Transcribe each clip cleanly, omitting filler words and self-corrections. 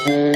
Yo,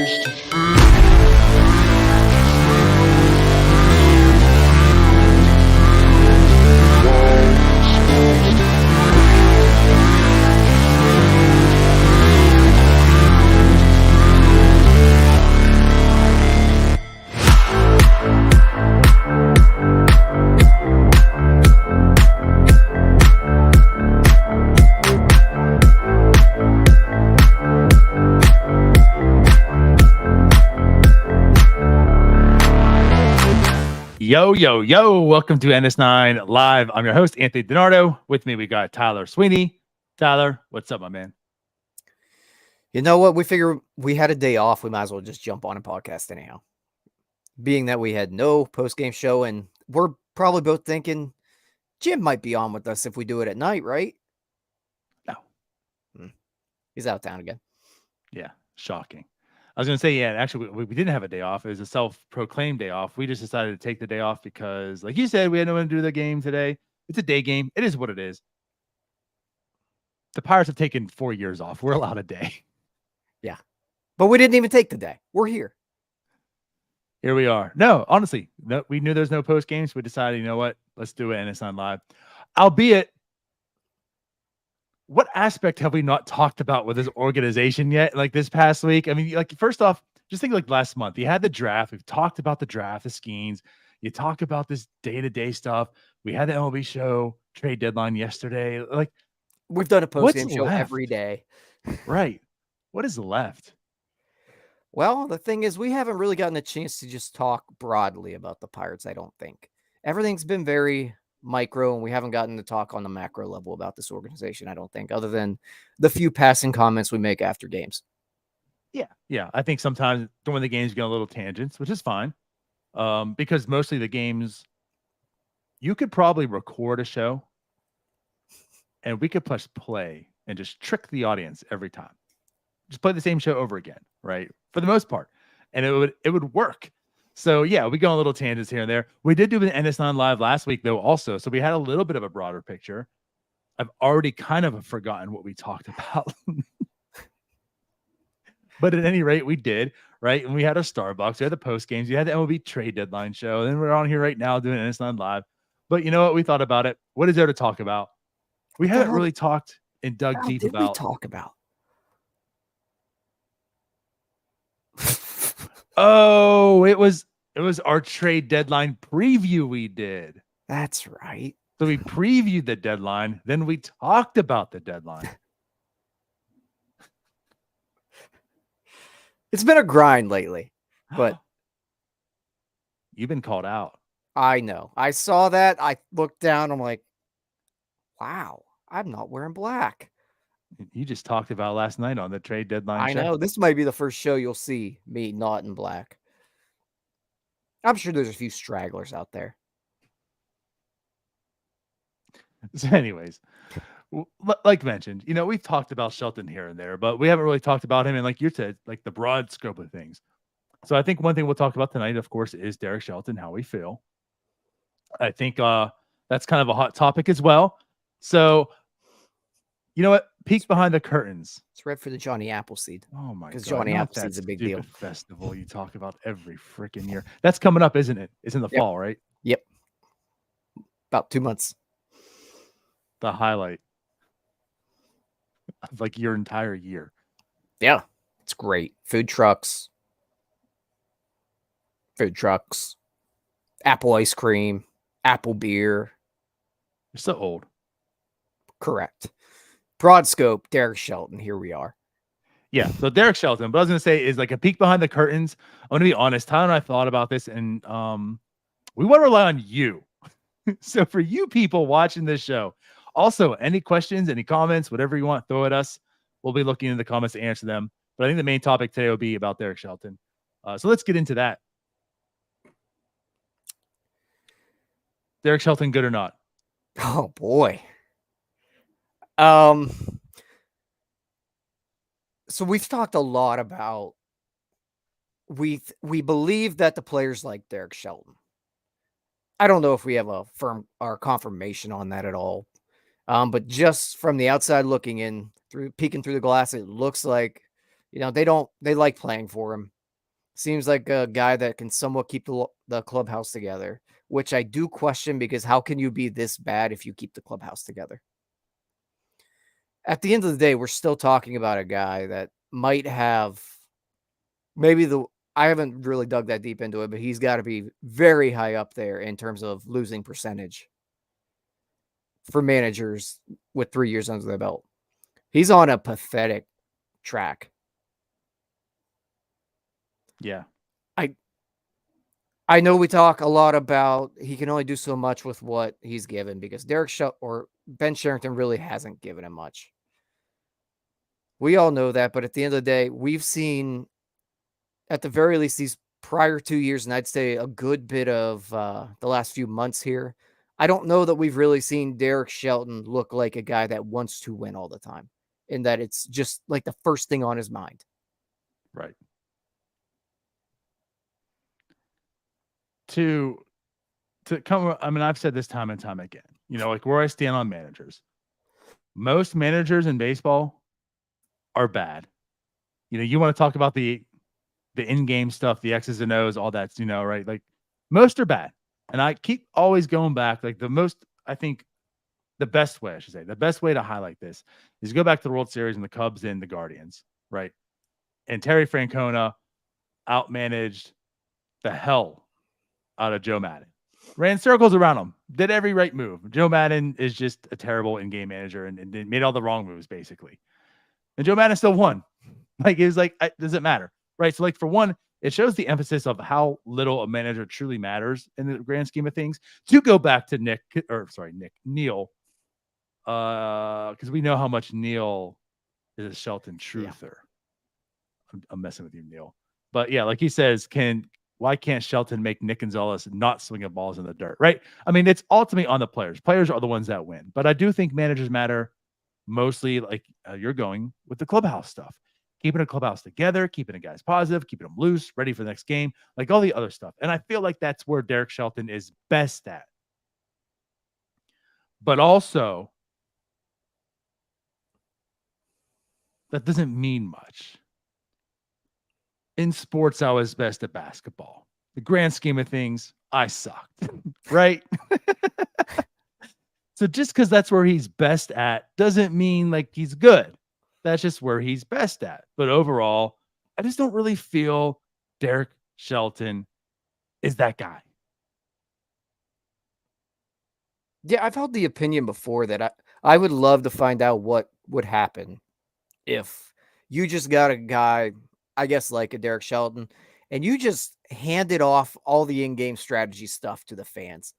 yo, yo. Welcome to NS9 Live. I'm your host, Anthony DiNardo. With me, we got Tyler Sweeney. Tyler, what's up, my man? You know what? We figured we had a day off. We might as well just jump on a podcast anyhow. Being that we had no post-game show, and we're probably both thinking Jim might be on with us if we do it at night, right? No. He's out of town again. Yeah, shocking. I was going to say, yeah, actually, we didn't have a day off. It was a self-proclaimed day off. We just decided to take the day off because, like you said, we had no one to do the game today. It's a day game. It is what it is. The Pirates have taken 4 years off. We're allowed a day. Yeah. But we didn't even take the day. We're here. Here we are. No, honestly, no, we knew there's no post games. We decided, you know what? Let's do it. NS9 Live. Albeit, what aspect have we not talked about with this organization yet? Like this past week? I mean, like, first off, just think like last month, you had the draft. We've talked about the draft, the schemes. You talk about this day-to-day stuff. We had the MLB show trade deadline yesterday. Like, we've done a post-game show every day. Right. What is left? Well, the thing is, we haven't really gotten a chance to just talk broadly about the Pirates, I don't think. Everything's been very micro, and we haven't gotten to talk on the macro level about this organization, I don't think, other than the few passing comments we make after games. Yeah. I think sometimes during the games you get a little tangents, which is fine. Because mostly the games, you could probably record a show and we could press play and just trick the audience every time. Just play the same show over again, right? For the most part. And it would work. So yeah, we go on little tangents here and there. We did do an NS9 Live last week though also. So we had a little bit of a broader picture. I've already kind of forgotten what we talked about. But at any rate, we did, right? And we had our Starbucks, we had the post games, you had the MLB trade deadline show. Then we're on here right now doing NS9 Live. But you know what? We thought about it. What is there to talk about? We haven't really talked and dug deep about. What did we talk about? Oh, it was our trade deadline preview we did. That's right. So we previewed the deadline, then we talked about the deadline. It's been a grind lately, but you've been called out. I know. I saw that. I looked down. I'm like, wow, I'm not wearing black. You just talked about last night on the trade deadline show. I know. This might be the first show you'll see me not in black. I'm sure there's a few stragglers out there. So anyways, like mentioned, you know, we've talked about Shelton here and there, but we haven't really talked about him in, like you said, like the broad scope of things. So I think one thing we'll talk about tonight, of course, is Derek Shelton, how we feel. I think that's kind of a hot topic as well. So, you know what? Peek behind the curtains. It's right for the Johnny Appleseed. Oh my god. Because Johnny Appleseed's a big deal. Festival you talk about every freaking year. That's coming up, isn't it? It's in the fall, right? Yep. About 2 months. The highlight of like your entire year. Yeah. It's great. Food trucks. Apple ice cream. Apple beer. You're so old. Correct. Broad scope, Derek Shelton. Here we are. Yeah, so Derek Shelton. But I was going to say is like a peek behind the curtains. I'm going to be honest. Tyler and I thought about this, and we want to rely on you. So for you people watching this show, also any questions, any comments, whatever you want, throw at us. We'll be looking in the comments to answer them. But I think the main topic today will be about Derek Shelton. So let's get into that. Derek Shelton, good or not? Oh boy. So we've talked a lot about we believe that the players like Derek Shelton. I don't know if we have a firm or confirmation on that at all. But just from the outside looking in, peeking through the glass, it looks like they like playing for him. Seems like a guy that can somewhat keep the clubhouse together, which I do question, because how can you be this bad if you keep the clubhouse together? At the end of the day, we're still talking about a guy that might have I haven't really dug that deep into it, but he's got to be very high up there in terms of losing percentage for managers with 3 years under their belt. He's on a pathetic track. Yeah. I know we talk a lot about he can only do so much with what he's given, because Derek Shelton or Ben Sherrington really hasn't given him much. We all know that, but at the end of the day, we've seen, at the very least, these prior 2 years, and I'd say a good bit of the last few months here, I don't know that we've really seen Derek Shelton look like a guy that wants to win all the time, in that it's just like the first thing on his mind. Right. To come, I mean, I've said this time and time again, like where I stand on managers. Most managers in baseball are bad. You want to talk about the in-game stuff, the X's and O's, all that's, right? Like most are bad. And I keep always going back, like I think the best way to highlight this is go back to the World Series and the Cubs and the Guardians, right? And Terry Francona outmanaged the hell out of Joe Madden. Ran circles around him, did every right move. Joe Madden is just a terrible in-game manager and made all the wrong moves, basically. And Joe Madden still won. Like, it was like, does it matter? Right? So, like, for one, it shows the emphasis of how little a manager truly matters in the grand scheme of things. To go back to Neil, because we know how much Neil is a Shelton truther. Yeah. I'm messing with you, Neil. But yeah, like he says, why can't Shelton make Nick Gonzalez not swinging balls in the dirt, right? I mean, it's ultimately on the players. Players are the ones that win. But I do think managers matter mostly, like you're going with the clubhouse stuff. Keeping a clubhouse together, keeping the guys positive, keeping them loose, ready for the next game, like all the other stuff. And I feel like that's where Derek Shelton is best at. But also, that doesn't mean much. In sports, I was best at basketball. The grand scheme of things, I sucked, right? So just because that's where he's best at doesn't mean like he's good. That's just where he's best at. But overall, I just don't really feel Derek Shelton is that guy. Yeah, I've held the opinion before that I would love to find out what would happen if you just got a guy, I guess like a Derek Shelton, and you just handed off all the in-game strategy stuff to the fans.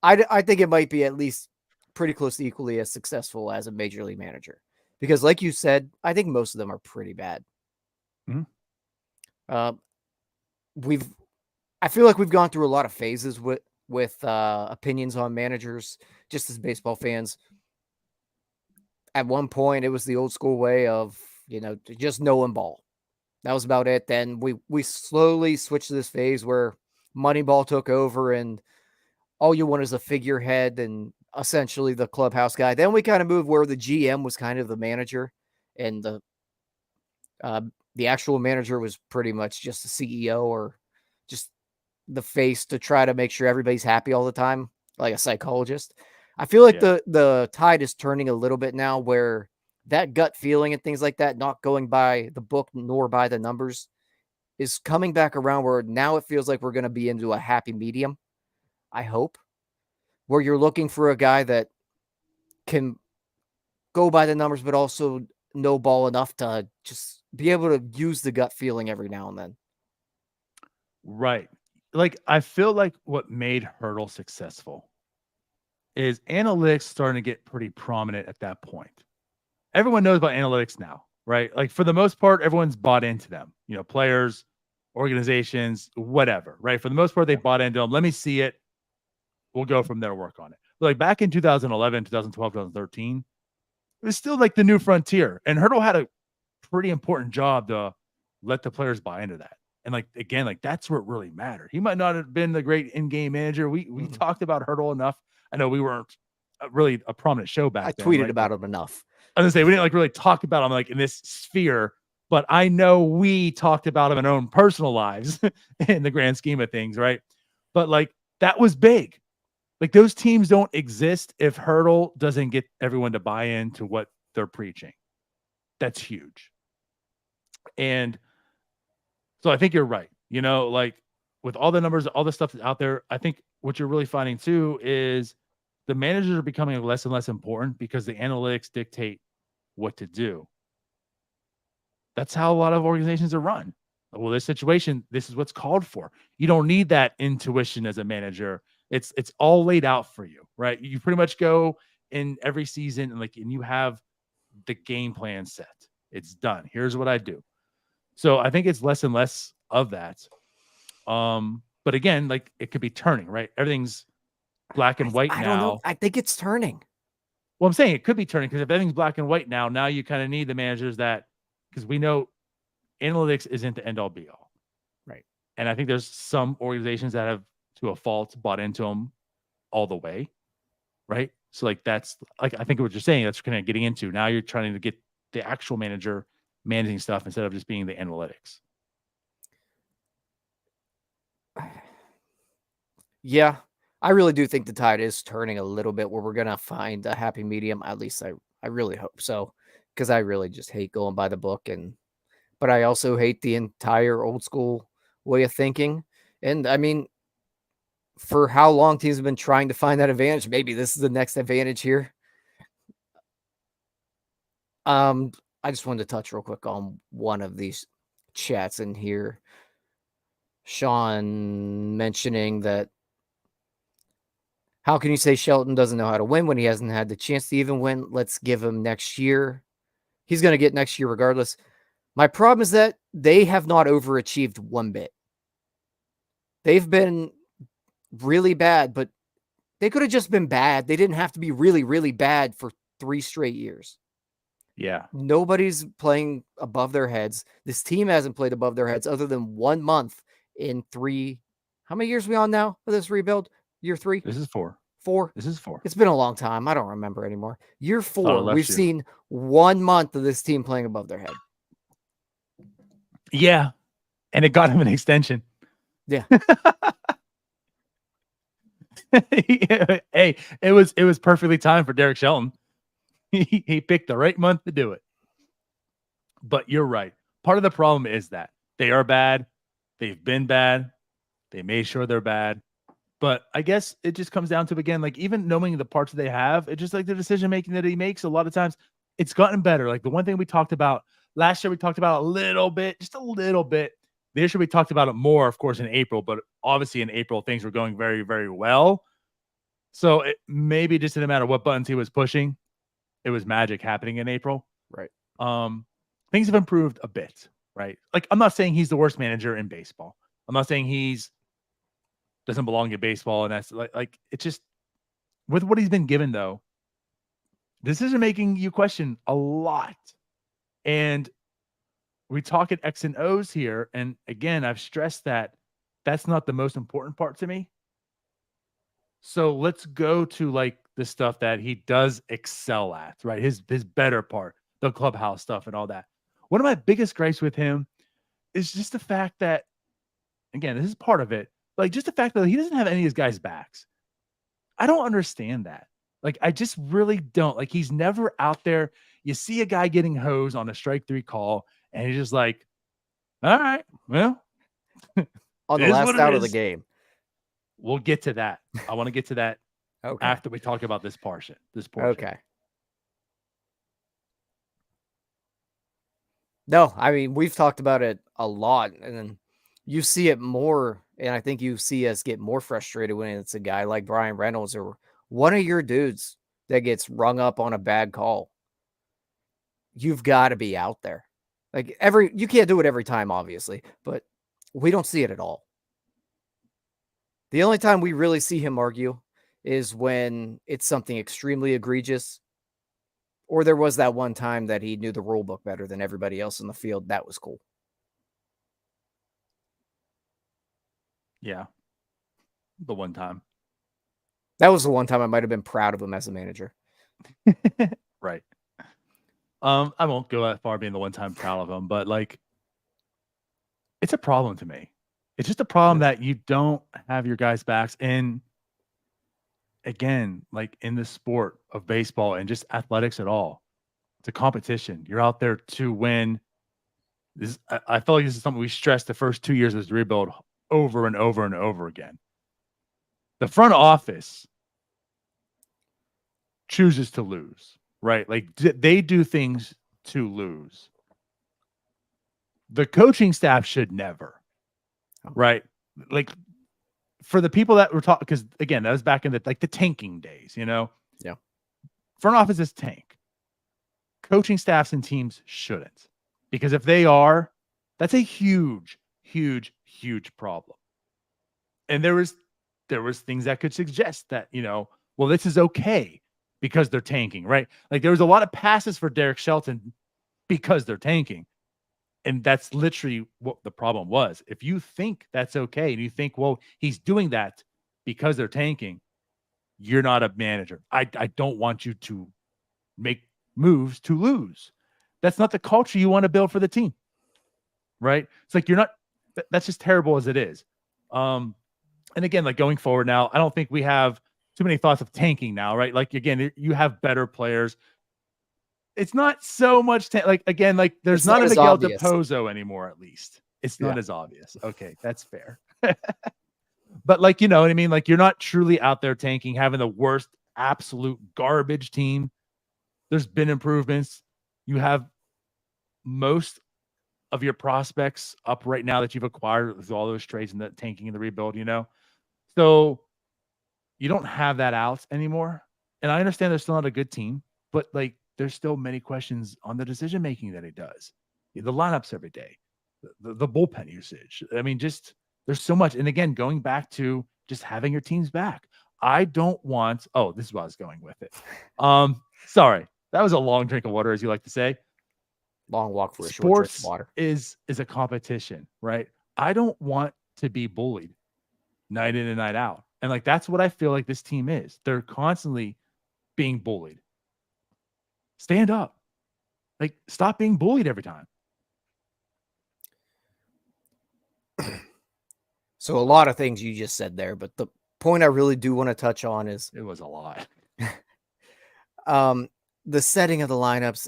I think it might be at least pretty close to equally as successful as a major league manager. Because like you said, I think most of them are pretty bad. Mm-hmm. I feel like we've gone through a lot of phases with opinions on managers, just as baseball fans. At one point, it was the old school way of, just knowing ball. That was about it. Then we slowly switched to this phase where Moneyball took over and all you want is a figurehead and essentially the clubhouse guy. Then we kind of moved where the GM was kind of the manager, and the actual manager was pretty much just the CEO or just the face to try to make sure everybody's happy all the time, like a psychologist. I feel like the tide is turning a little bit now, where that gut feeling and things like that, not going by the book nor by the numbers, is coming back around, where now it feels like we're going to be into a happy medium, I hope, where you're looking for a guy that can go by the numbers, but also know ball enough to just be able to use the gut feeling every now and then. Right. Like, I feel like what made Hurdle successful is analytics starting to get pretty prominent at that point. Everyone knows about analytics now, right? Like, for the most part, everyone's bought into them, players, organizations, whatever, right? For the most part, they bought into them. Let me see it. We'll go from there, work on it. But like back in 2011, 2012, 2013, it was still like the new frontier. And Hurdle had a pretty important job to let the players buy into that. And like, again, like that's where it really mattered. He might not have been the great in-game manager. We talked about Hurdle enough. I know we weren't really a prominent show back then. I tweeted about him enough. I was gonna say, we didn't like really talk about him like in this sphere but I know we talked about him in our own personal lives in the grand scheme of things, right? But like that was big. Like those teams don't exist if Hurdle doesn't get everyone to buy into what they're preaching. That's huge. And so I think you're right. You know, like with all the numbers, all the stuff that's out there, I think what you're really finding too is the managers are becoming less and less important because the analytics dictate what to do. That's how a lot of organizations are run. Well, this situation, this is what's called for. You don't need that intuition as a manager. It's all laid out for you, right? You pretty much go in every season and you have the game plan set. It's done. Here's what I do. So I think it's less and less of that. But again, like it could be turning, right? Everything's black and white now. I don't know. I think it's turning. Well, I'm saying it could be turning because if everything's black and white now you kind of need the managers that, because we know analytics isn't the end all be all. Right. And I think there's some organizations that have, to a fault, bought into them all the way. Right. So like, that's like, I think what you're saying, that's kind of getting into now you're trying to get the actual manager managing stuff instead of just being the analytics. Yeah, I really do think the tide is turning a little bit where we're going to find a happy medium. At least I really hope so, because I really just hate going by the book. But I also hate the entire old school way of thinking. And I mean, for how long teams have been trying to find that advantage, maybe this is the next advantage here. I just wanted to touch real quick on one of these chats in here. Sean mentioning that how can you say Shelton doesn't know how to win when he hasn't had the chance to even win? Let's give him next year. He's going to get next year regardless. My problem is that they have not overachieved one bit. They've been really bad, but they could have just been bad. They didn't have to be really, really bad for 3 straight years. Yeah. Nobody's playing above their heads. This team hasn't played above their heads other than 1 month in 3. How many years are we on now for this rebuild? Year 3? This is 4. 4? This is 4. It's been a long time. I don't remember anymore. Year 4, we've year. seen 1 month of this team playing above their head. Yeah. And it got him an extension. Yeah. Hey, it was perfectly timed for Derek Shelton. He picked the right month to do it. But you're right. Part of the problem is that they are bad. They've been bad. They made sure they're bad. But I guess it just comes down to, again, like even knowing the parts they have, it's just like the decision making that he makes. A lot of times it's gotten better. Like the one thing we talked about last year, we talked about a little bit, just a little bit. This year we talked about it more, of course, in April, but obviously in April, things were going very, very well. So it maybe just didn't matter what buttons he was pushing. It was magic happening in April. Right. Things have improved a bit, right? Like I'm not saying he's the worst manager in baseball. I'm not saying he's doesn't belong in baseball, and that's like it's just with what he's been given though. Decision making you question a lot, and we talk at X and O's here, and again, I've stressed that that's not the most important part to me. So let's go to like the stuff that he does excel at, right? His better part, the clubhouse stuff and all that. One of my biggest gripes with him is just the fact that, again, this is part of it, like just the fact that he doesn't have any of his guys' backs. I don't understand that. Like, I just really don't. Like, he's never out there. You see a guy getting hosed on a strike 3 call, and he's just like, all right, well, on the last out of the game. We'll get to that. I want to get to that okay. after we talk about this portion. Okay. No, I mean, we've talked about it a lot, and then you see it more, and I think you see us get more frustrated when it's a guy like Brian Reynolds or one of your dudes that gets rung up on a bad call. You've got to be out there. Like you can't do it every time, obviously, but we don't see it at all. The only time we really see him argue is when it's something extremely egregious, or there was that one time that he knew the rule book better than everybody else in the field. That was cool. Yeah. The one time. That was the one time I might have been proud of him as a manager. Right. I won't go that far being the one-time proud of him, but like it's a problem to me. It's just a problem that you don't have your guys' backs. And again, like in the sport of baseball and just athletics at all, it's a competition. You're out there to win. I feel like this is something we stressed the first 2 years of the rebuild over and over and over again. The front office chooses to lose, right? Like they do things to lose. The coaching staff should never, right? Like for the people that were talking, because again, that was back in the tanking days, Yeah. Front office is tank. Coaching staffs and teams shouldn't, because if they are, that's a huge, huge, huge problem. And there was things that could suggest that, well, this is okay because they're tanking, right? Like there was a lot of passes for Derek Shelton because they're tanking. And that's literally what the problem was. If you think that's okay and you think, well, he's doing that because they're tanking, you're not a manager. I don't want you to make moves to lose. That's not the culture you want to build for the team, right? It's like you're not. That's just terrible as it is. And again, like going forward now, I don't think we have too many thoughts of tanking now, right? Like again, you have better players. It's not so much like again, like there's not a Miguel DePozo anymore. At least it's not as obvious. Okay, that's fair. But like, you know what I mean? Like you're not truly out there tanking, having the worst absolute garbage team. There's been improvements. You have most of your prospects up right now that you've acquired with all those trades and the tanking and the rebuild, So you don't have that out anymore. And I understand they're still not a good team, but like there's still many questions on the decision making that he does. The lineups every day, the bullpen usage. I mean, just there's so much. And again, going back to just having your teams back. I don't want, this is what I was going with it. Sorry. That was a long drink of water, as you like to say. Long walk for a short drink of water. Is a competition, right? I don't want to be bullied night in and night out. And like that's what I feel like this team is. They're constantly being bullied. Stand up. Like stop being bullied every time. So a lot of things you just said there, but the point I really do want to touch on is it was a lot. The setting of the lineups,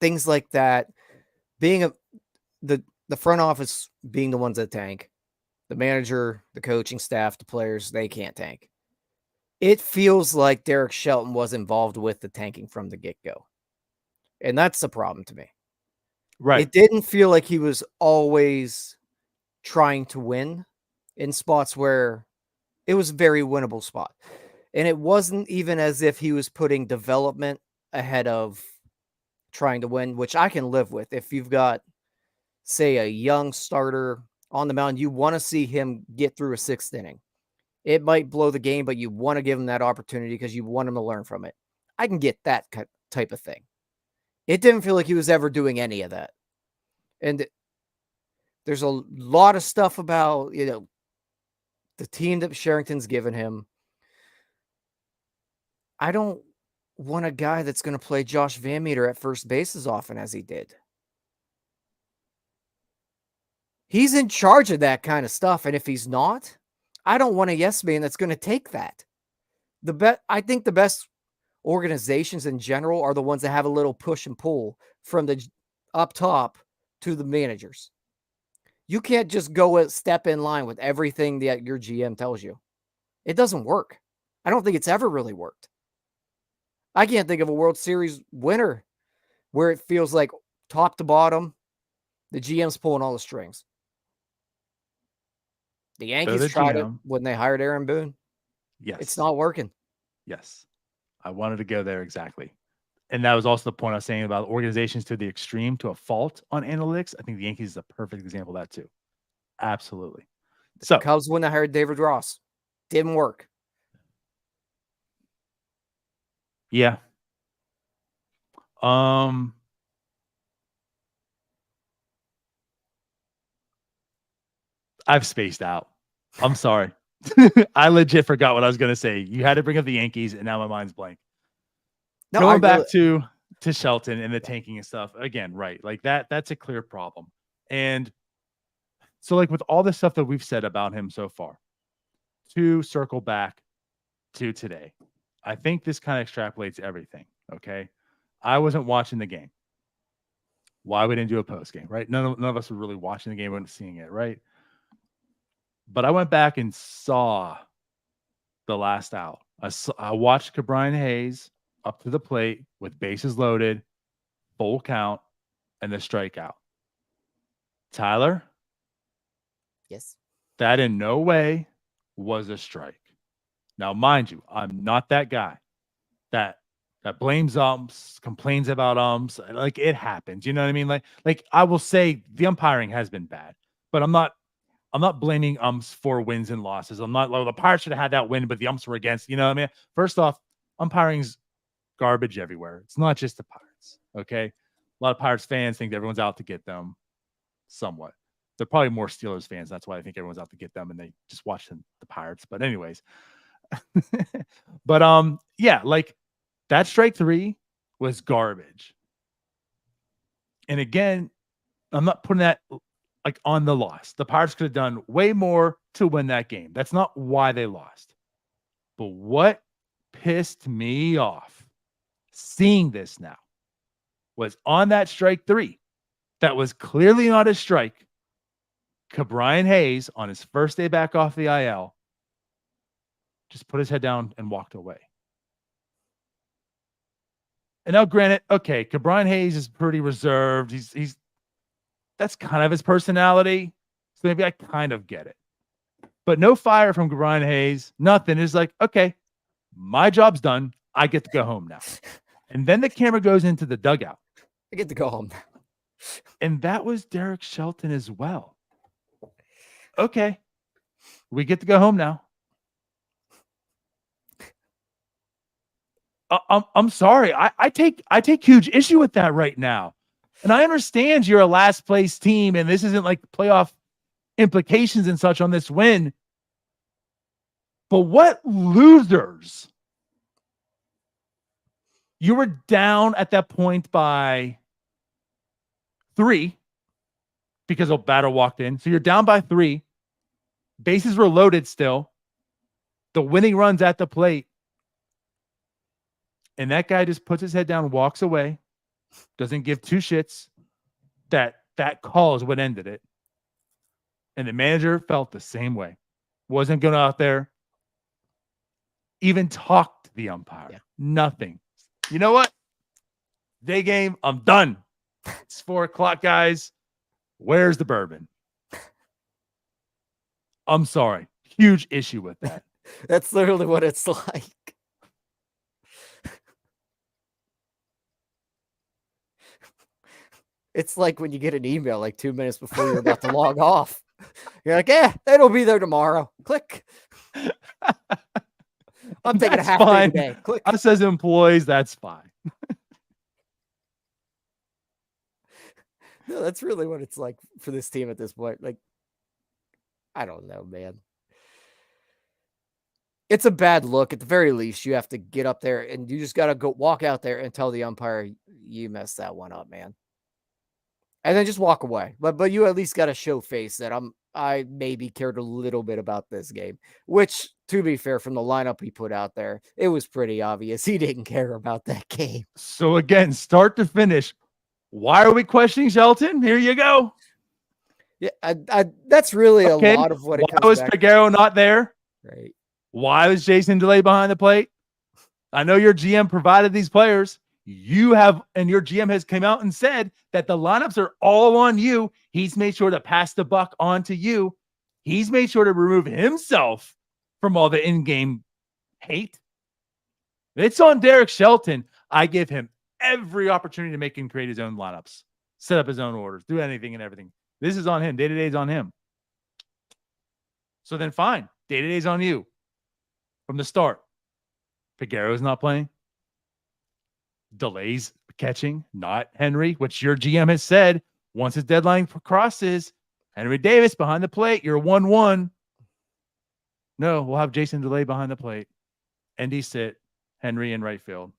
things like that, being the front office being the ones that tank, the manager, the coaching staff, the players, they can't tank. It feels like Derek Shelton was involved with the tanking from the get-go. And that's the problem to me. Right. It didn't feel like he was always trying to win in spots where it was a very winnable spot. And it wasn't even as if he was putting development ahead of trying to win, which I can live with. If you've got, say, a young starter on the mound, you want to see him get through a sixth inning. It might blow the game, but you want to give him that opportunity because you want him to learn from it. I can get that type of thing. It didn't feel like he was ever doing any of that. And there's a lot of stuff about, the team that Sherrington's given him. I don't want a guy that's going to play Josh Van Meter at first base as often as he did. He's in charge of that kind of stuff. And if he's not, I don't want a yes man that's going to take that. I think the best organizations in general are the ones that have a little push and pull from the up top to the managers. You can't just go and step in line with everything that your GM tells you. It doesn't work. I don't think it's ever really worked. I can't think of a World Series winner where it feels like top to bottom, the GM's pulling all the strings. The Yankees tried it when they hired Aaron Boone. Yes. It's not working. Yes. I wanted to go there exactly. And that was also the point I was saying about organizations to the extreme, to a fault on analytics. I think the Yankees is a perfect example of that too. Absolutely. So Cubs when they hired David Ross. Didn't work. Yeah. I've spaced out. I'm sorry. I legit forgot what I was going to say. You had to bring up the Yankees, and now my mind's blank. No, Going back to to Shelton and the tanking and stuff. Again, right. Like that's a clear problem. And so like with all the stuff that we've said about him so far, to circle back to today, I think this kind of extrapolates everything. Okay. I wasn't watching the game. Why we didn't do a post game, right? None of us were really watching the game, we weren't seeing it, right? But I went back and saw the last out. I watched Cabrian Hayes up to the plate with bases loaded, full count, and the strikeout. Tyler? Yes. That in no way was a strike. Now, mind you, I'm not that guy that blames umps, complains about umps. Like it happens. You know what I mean? Like I will say the umpiring has been bad, but I'm not blaming umps for wins and losses. I'm not like the Pirates should have had that win, but the umps were against. You know what I mean? First off, umpiring's garbage everywhere. It's not just the Pirates. Okay. A lot of Pirates fans think everyone's out to get them somewhat. They're probably more Steelers fans. That's why I think everyone's out to get them and they just watch the Pirates. But anyways, but yeah, like that strike 3 was garbage. And again, I'm not putting that like on the loss. The Pirates could have done way more to win that game. That's not why they lost. But what pissed me off seeing this now was on that strike 3 that was clearly not a strike. Cabrian Hayes on his first day back off the IL just put his head down and walked away. And now, granted, okay, Cabrian Hayes is pretty reserved. He's that's kind of his personality. So maybe I kind of get it. But no fire from Cabrian Hayes. Nothing. It's like, okay, my job's done. I get to go home now. And then the camera goes into the dugout. I get to go home. And that was Derek Shelton as well. Okay, we get to go home now. I'm sorry. I take huge issue with that right now. And I understand you're a last place team and this isn't like playoff implications and such on this win. But what losers? You were down at that point by 3 because a batter walked in. So you're down by 3. Bases were loaded still. The winning run's at the plate. And that guy just puts his head down, walks away, doesn't give 2 shits. That call is what ended it. And the manager felt the same way. Wasn't going out there, even talk to the umpire. Yeah. Nothing. You know what? Day game, I'm done. It's 4:00, guys. Where's the bourbon? I'm sorry. Huge issue with that. That's literally what it's like. It's like when you get an email like 2 minutes before you're about to log off. You're like, yeah, it'll be there tomorrow. Click. I'm taking a half day today. Click. Us as employees, that's fine. No, that's really what it's like for this team at this point. Like, I don't know, man. It's a bad look. At the very least, you have to get up there and you just got to go walk out there and tell the umpire you messed that one up, man. And then just walk away. But you at least got to show face that I maybe cared a little bit about this game, which, to be fair, from the lineup he put out there, it was pretty obvious he didn't care about that game. So again, start to finish, why are we questioning Shelton? Here you go. Yeah, that's really a lot of what it comes Why was back Figueroa not there? Right. Why was Jason Delay behind the plate? I know your GM provided these players. You have, and your GM has come out and said that the lineups are all on you. He's made sure to pass the buck on to you. He's made sure to remove himself from all the in-game hate. It's on Derek Shelton. I give him every opportunity to make him create his own lineups, set up his own orders, do anything and everything. This is on him. Day-to-day is on him. So then fine. Day-to-day is on you from the start. Figueroa's not playing. Delays catching, not Henry, which your GM has said once his deadline crosses, Henry Davis behind the plate, you're 1-1. No, we'll have Jason Delay behind the plate. Andy sit, Henry in right field.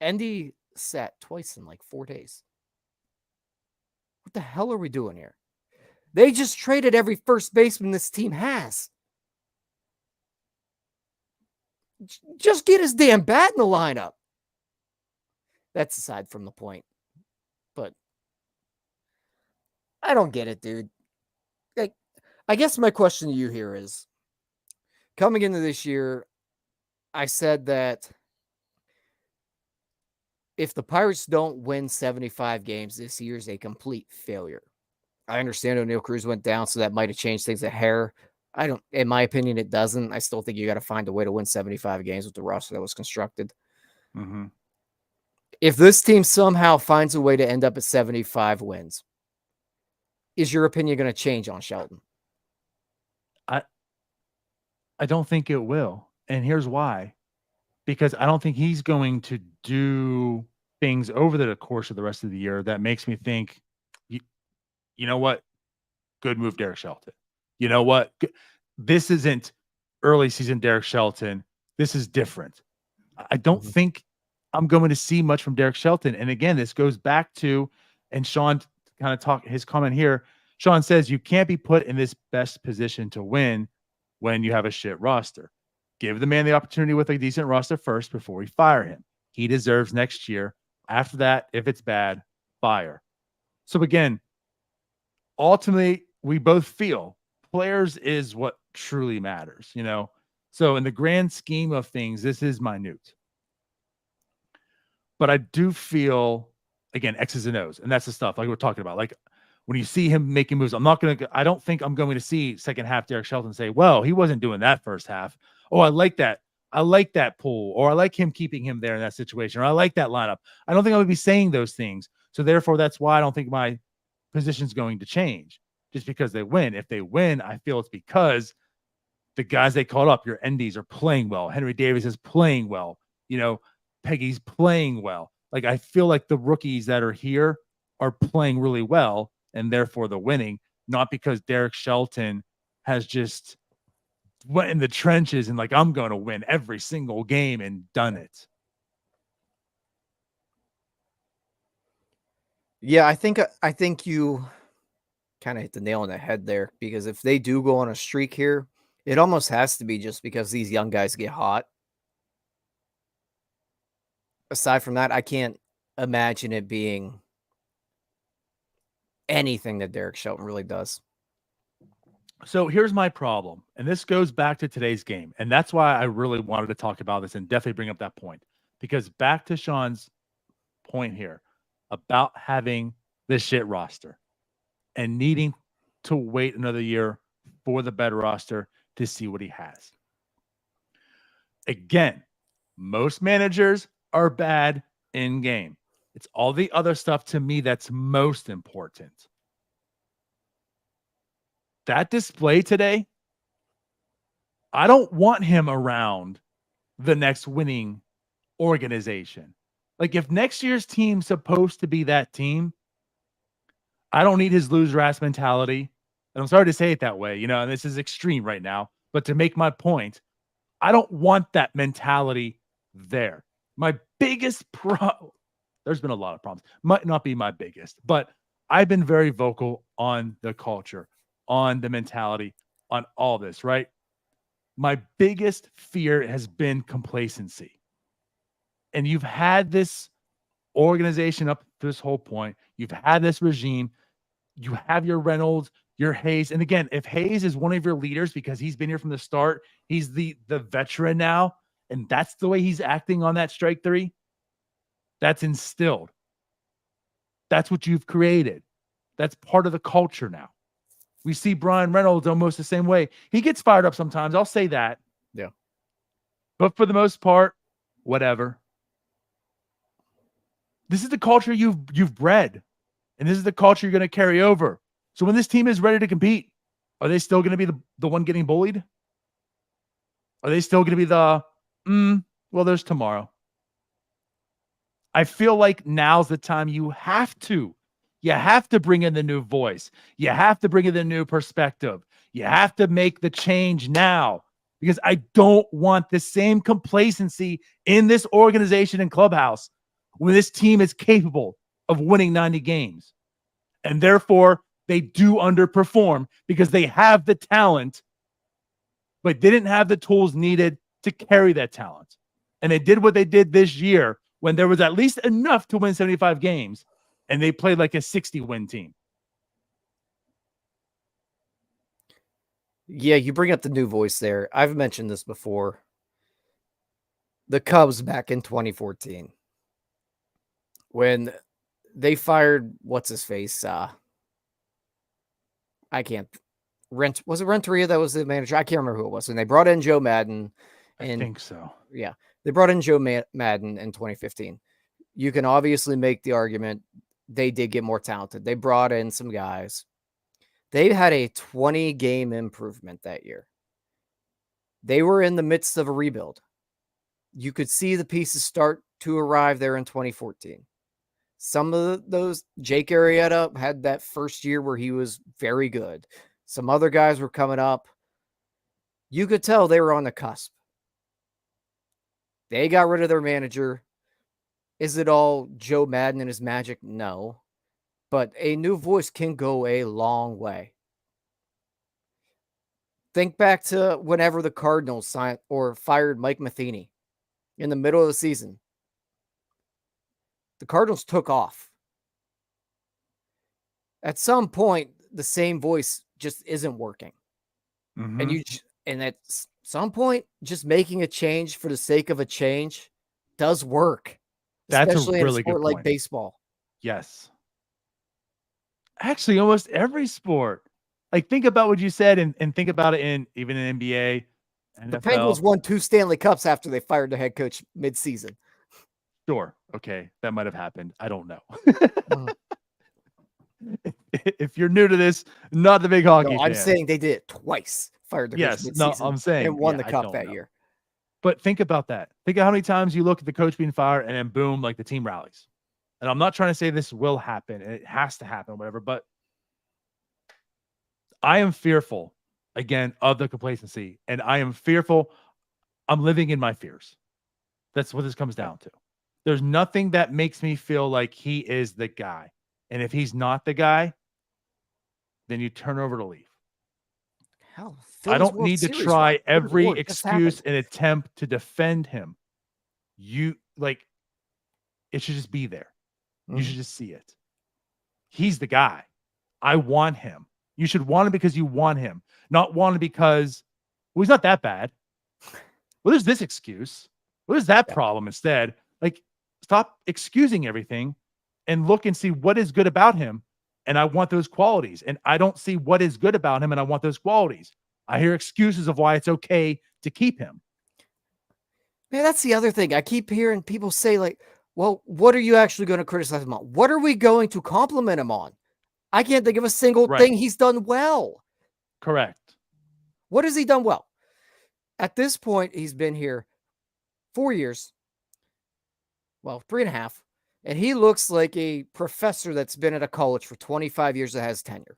Endy sat twice in like 4 days. What the hell are we doing here? They just traded every first baseman this team has. Just get his damn bat in the lineup. That's aside from the point. But I don't get it, dude. Like, I guess my question to you here is, coming into this year, I said that if the Pirates don't win 75 games, this year is a complete failure. I understand O'Neal Cruz went down, so that might have changed things a hair. In my opinion, it doesn't. I still think you got to find a way to win 75 games with the roster that was constructed. Mm-hmm. If this team somehow finds a way to end up at 75 wins, is your opinion going to change on Shelton? I don't think it will. And here's why. Because I don't think he's going to do things over the course of the rest of the year that makes me think, you know what? Good move, Derek Shelton. You know what? This isn't early season Derek Shelton. This is different. I don't think I'm going to see much from Derek Shelton. And again, this goes back to, and Sean kind of talked his comment here. Sean says you can't be put in this best position to win when you have a shit roster. Give the man the opportunity with a decent roster first before we fire him. He deserves next year. After that, if it's bad, fire. So again, ultimately, we both feel players is what truly matters, you know? So in the grand scheme of things, this is minute. But I do feel, again, X's and O's, and that's the stuff like we're talking about. Like when you see him making moves, I don't think I'm going to see second half Derek Shelton say, well, he wasn't doing that first half. Oh, I like that. I like that pull, or I like him keeping him there in that situation, or I like that lineup. I don't think I would be saying those things. So therefore, that's why I don't think my position's going to change just because they win. If they win, I feel it's because the guys they called up, your Endies, are playing well. Henry Davis is playing well. You know, Peggy's playing well. Like, I feel like the rookies that are here are playing really well, and therefore the winning, not because Derek Shelton has just went in the trenches and like, I'm going to win every single game and done it. Yeah, I think you kind of hit the nail on the head there, because if they do go on a streak here, it almost has to be just because these young guys get hot. Aside from that, I can't imagine it being anything that Derek Shelton really does. So here's my problem, and this goes back to today's game, and that's why I really wanted to talk about this and definitely bring up that point, because back to Sean's point here about having this shit roster and needing to wait another year for the better roster to see what he has. Again, most managers are bad in game. It's all the other stuff to me that's most important. That display today, I don't want him around the next winning organization. Like, if next year's team's supposed to be that team, I don't need his loser ass mentality. And I'm sorry to say it that way, you know, and this is extreme right now, but to make my point, I don't want that mentality there. My biggest there's been a lot of problems. Might not be my biggest, but I've been very vocal on the culture, on the mentality, on all this, right? My biggest fear has been complacency. And you've had this organization up to this whole point. You've had this regime. You have your Reynolds, your Hayes. And again, if Hayes is one of your leaders because he's been here from the start, he's the veteran now, and that's the way he's acting on that strike three, that's instilled. That's what you've created. That's part of the culture now. We see Brian Reynolds almost the same way. He gets fired up sometimes. I'll say that. Yeah. But for the most part, whatever. This is the culture you've bred. And this is the culture you're going to carry over. So when this team is ready to compete, are they still going to be the one getting bullied? Are they still going to be well, there's tomorrow. I feel like now's the time you have to bring in the new voice. You have to bring in the new perspective. You have to make the change now, because I don't want the same complacency in this organization and clubhouse when this team is capable of winning 90 games. And therefore, they do underperform because they have the talent, but didn't have the tools needed to carry that talent. And they did what they did this year when there was at least enough to win 75 games, and they played like a 60-win team. Yeah, you bring up the new voice there. I've mentioned this before. The Cubs back in 2014, when they fired what's his face? I can't. Was it Renteria that was the manager? I can't remember who it was. And they brought in Joe Madden. I think so. Yeah, they brought in Joe Madden in 2015. You can obviously make the argument they did get more talented. They brought in some guys. They had a 20-game improvement that year. They were in the midst of a rebuild. You could see the pieces start to arrive there in 2014. Some of those, Jake Arrieta had that first year where he was very good. Some other guys were coming up. You could tell they were on the cusp. They got rid of their manager. Is it all Joe Madden and his magic? No. But a new voice can go a long way. Think back to whenever the Cardinals signed or fired Mike Matheny in the middle of the season. The Cardinals took off. At some point, the same voice just isn't working. Mm-hmm. And at some point, just making a change for the sake of a change does work. That's especially a really in a sport good like point. baseball. Yes. Actually, almost every sport. Like, think about what you said and think about it in even in NBA, NFL. The Penguins won 2 Stanley Cups after they fired the head coach mid-season. Sure. Okay. That might have happened. I don't know. Mm. If you're new to this, not the big hockey No, I'm fan. saying they did it twice. Fired the coach mid-season. No, I'm saying and won yeah, the cup that year. But think about that. Think of how many times you look at the coach being fired and then boom, like the team rallies. And I'm not trying to say this will happen and it has to happen, whatever, but I am fearful again of the complacency, and I am fearful. I'm living in my fears. That's what this comes down to. There's nothing that makes me feel like he is the guy. And if he's not the guy, then you turn over to leave. Hell, I don't need to try every excuse and attempt to defend him. You like, it should just be there. Mm-hmm. You should just see it. He's the guy. I want him. You should want him because you want him, not want him because, well, he's not that bad. Well, there's this excuse. What is that problem instead? Like, stop excusing everything and look and see what is good about him. And I want those qualities. And I don't see what is good about him, and I want those qualities. I hear excuses of why it's okay to keep him. Man, that's the other thing. I keep hearing people say, like, well, what are you actually going to criticize him on? What are we going to compliment him on? I can't think of a single thing he's done well. Correct. What has he done well? At this point, he's been here 4 years. Well, 3.5. And he looks like a professor that's been at a college for 25 years that has tenure.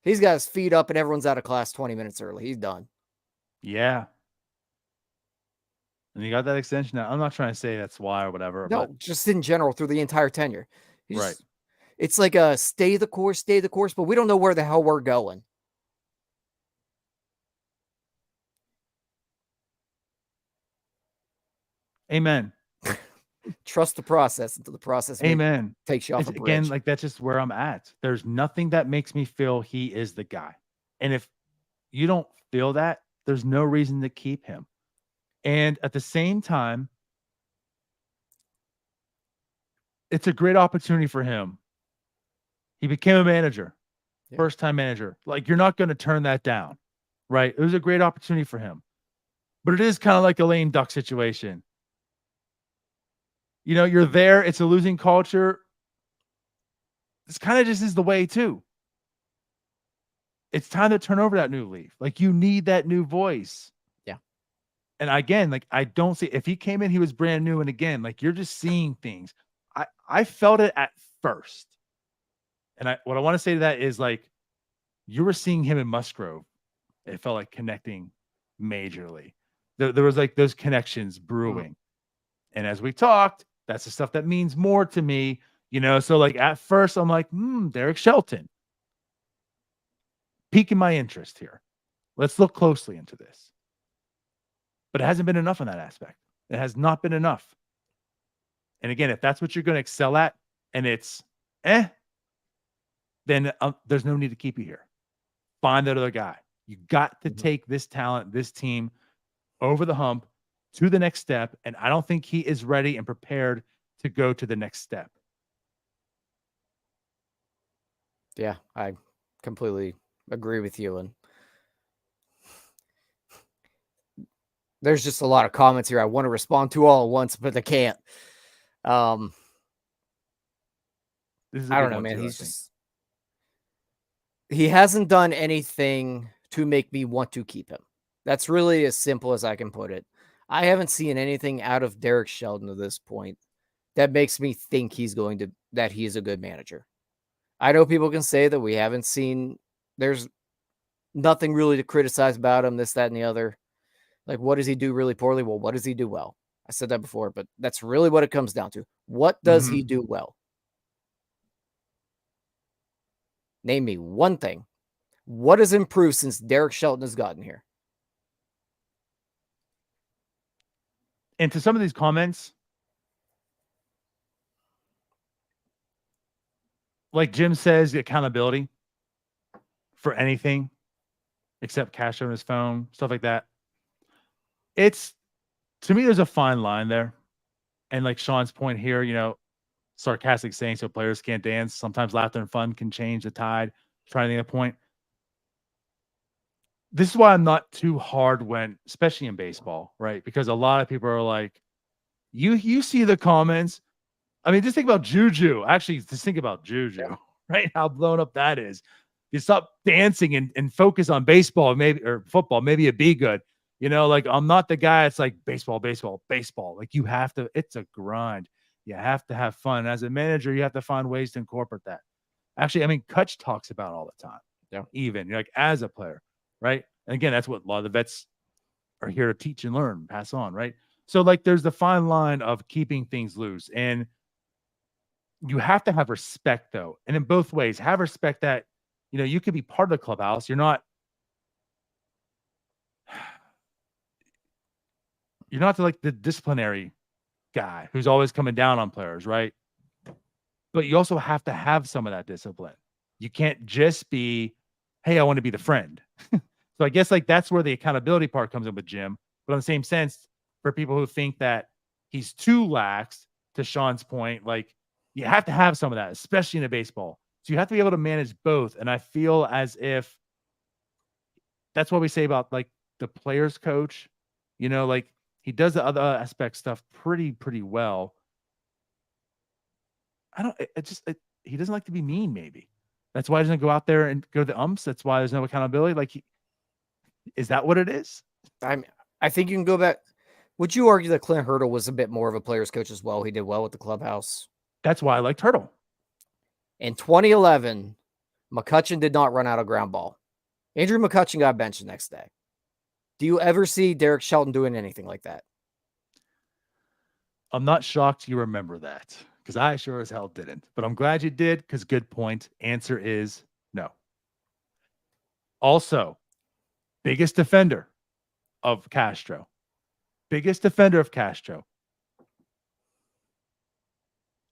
He's got his feet up and everyone's out of class 20 minutes early. He's done. Yeah. And you got that extension now. I'm not trying to say that's why or whatever. No, but just in general through the entire tenure. Right. It's like a stay the course, but we don't know where the hell we're going. Amen. Trust the process until the process takes you off a bridge. Again, like that's just where I'm at. There's nothing that makes me feel he is the guy. And if you don't feel that, there's no reason to keep him. And at the same time, it's a great opportunity for him. He became a manager, first-time manager. Like, you're not going to turn that down, right? It was a great opportunity for him. But it is kind of like a lame duck situation. You know, you're there. It's a losing culture. It's kind of just is the way, too. It's time to turn over that new leaf. Like, you need that new voice. Yeah. And again, like, I don't see, if he came in, he was brand new. And again, like, you're just seeing things. I felt it at first. And what I want to say to that is, like, you were seeing him in Musgrove. It felt like connecting majorly. There was like those connections brewing. And as we talked, that's the stuff that means more to me, So like at first I'm like, Derek Shelton, piquing my interest here. Let's look closely into this. But it hasn't been enough in that aspect. It has not been enough. And again, if that's what you're going to excel at and it's then there's no need to keep you here. Find that other guy. You got to take this talent, this team over the hump to the next step. And I don't think he is ready and prepared to go to the next step. Yeah, I completely agree with you. And there's just a lot of comments here I want to respond to all at once, but I can't. I don't know, man. He hasn't done anything to make me want to keep him. That's really as simple as I can put it. I haven't seen anything out of Derek Shelton to this point that makes me think that he is a good manager. I know people can say that we haven't seen, there's nothing really to criticize about him, this, that, and the other. Like, what does he do really poorly? Well, what does he do well? I said that before, but that's really what it comes down to. What does he do well? Name me one thing. What has improved since Derek Shelton has gotten here? And to some of these comments, like Jim says, the accountability for anything except cash on his phone, stuff like that. To me, there's a fine line there. And like Sean's point here, sarcastic saying so players can't dance. Sometimes laughter and fun can change the tide. Trying to make a point. This is why I'm not too hard especially in baseball, right? Because a lot of people are like, you see the comments. I mean, just think about Juju. Actually, just think about Juju, right? How blown up that is. You stop dancing and focus on baseball, or football. Maybe it'd be good. Like I'm not the guy. It's like baseball. Like you have to. It's a grind. You have to have fun. As a manager, you have to find ways to incorporate that. Actually, I mean, Kutch talks about it all the time. Yeah. Even like as a player, right? And again, that's what a lot of the vets are here to teach and learn, pass on, right? So like there's the fine line of keeping things loose. And you have to have respect though. And in both ways, have respect that, you could be part of the clubhouse. You're not like the disciplinary guy who's always coming down on players, right? But you also have to have some of that discipline. You can't just be, hey, I want to be the friend. So I guess like that's where the accountability part comes in with Jim. But in the same sense, for people who think that he's too lax, to Sean's point, like you have to have some of that, especially in a baseball. So you have to be able to manage both. And I feel as if that's what we say about like the players coach, like he does the other aspect stuff pretty well. He doesn't like to be mean, maybe. That's why he doesn't go out there and go to the umps. That's why there's no accountability. Like, is that what it is? I think you can go back. Would you argue that Clint Hurdle was a bit more of a player's coach as well? He did well with the clubhouse. That's why I liked Hurdle. In 2011, McCutchen did not run out a ground ball. Andrew McCutchen got benched the next day. Do you ever see Derek Shelton doing anything like that? I'm not shocked you remember that because I sure as hell didn't. But I'm glad you did because good point. Answer is no. Also, biggest defender of Castro.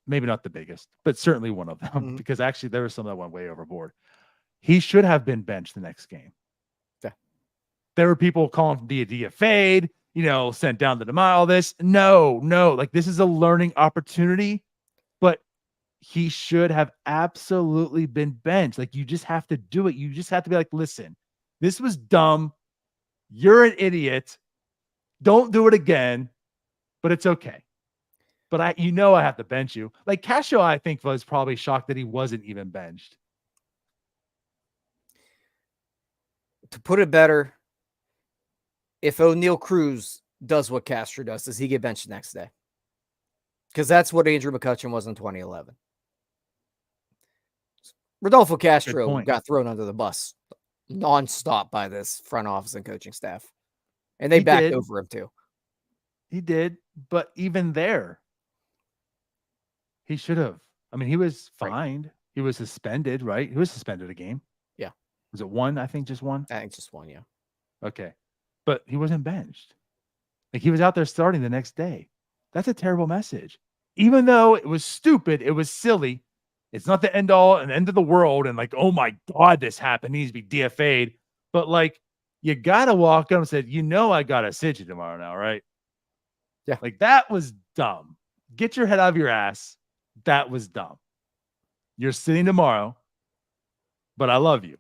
Maybe not the biggest, but certainly one of them because actually there was some that went way overboard. He should have been benched the next game. Yeah. There were people calling for DFA'd, sent down to the mile, all this. No. Like this is a learning opportunity, but he should have absolutely been benched. Like you just have to do it. You just have to be like, listen, this was dumb. You're an idiot. Don't do it again, but it's okay. But I have to bench you. Like Castro, I think was probably shocked that he wasn't even benched. To put it better, if O'Neal Cruz does what Castro does he get benched the next day? Because that's what Andrew McCutchen was in 2011. Rodolfo Castro got thrown under the bus nonstop by this front office and coaching staff. And they backed over him too. He did, but even there, he should have. I mean, he was fined. He was suspended, right? He was suspended a game. Yeah. Was it one? I think just one. I think just one, yeah. Okay. But he wasn't benched. Like, he was out there starting the next day. That's a terrible message. Even though it was stupid, it was silly. It's not the end all and end of the world. And like, oh my God, this happened. He needs to be DFA'd. But like, you got to walk up and say, I got to sit you tomorrow now, right? Yeah. Like, that was dumb. Get your head out of your ass. That was dumb. You're sitting tomorrow, but I love you.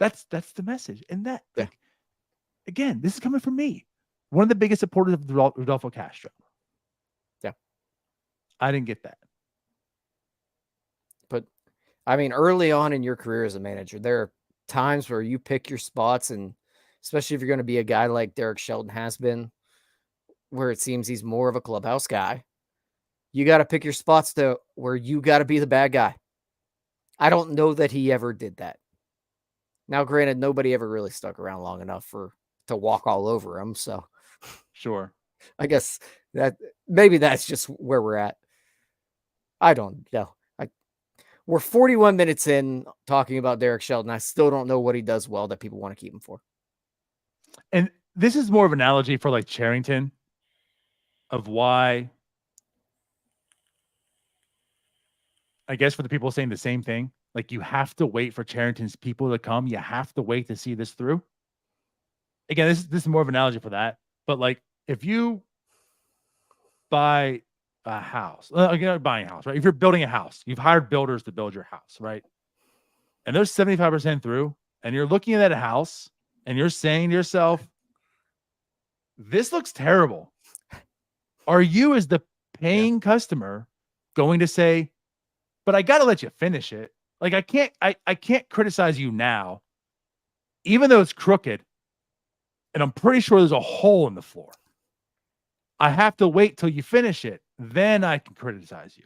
That's the message. And that, like, again, this is coming from me. One of the biggest supporters of Rodolfo Castro. Yeah. I didn't get that. But, I mean, early on in your career as a manager, there are times where you pick your spots, and especially if you're going to be a guy like Derek Shelton has been, where it seems he's more of a clubhouse guy, you got to pick your spots to where you got to be the bad guy. I don't know that he ever did that. Now, granted, nobody ever really stuck around long enough to walk all over him. So, sure, I guess that maybe that's just where we're at. I don't know. We're 41 minutes in talking about Derek Shelton. I still don't know what he does well that people want to keep him for. And this is more of an analogy for like Charrington, of why, I guess, for the people saying the same thing, like, you have to wait for Charrington's people to come. You have to wait to see this through. Again, this is more of an analogy for that. But like, if you buy a house, you're buying a house, right? If you're building a house, you've hired builders to build your house, right? And they're 75% through, and you're looking at a house and you're saying to yourself, this looks terrible. Are you, as the paying customer, going to say, but I got to let you finish it? Like, I can't criticize you now, even though it's crooked, and I'm pretty sure there's a hole in the floor. I have to wait till you finish it. Then I can criticize you.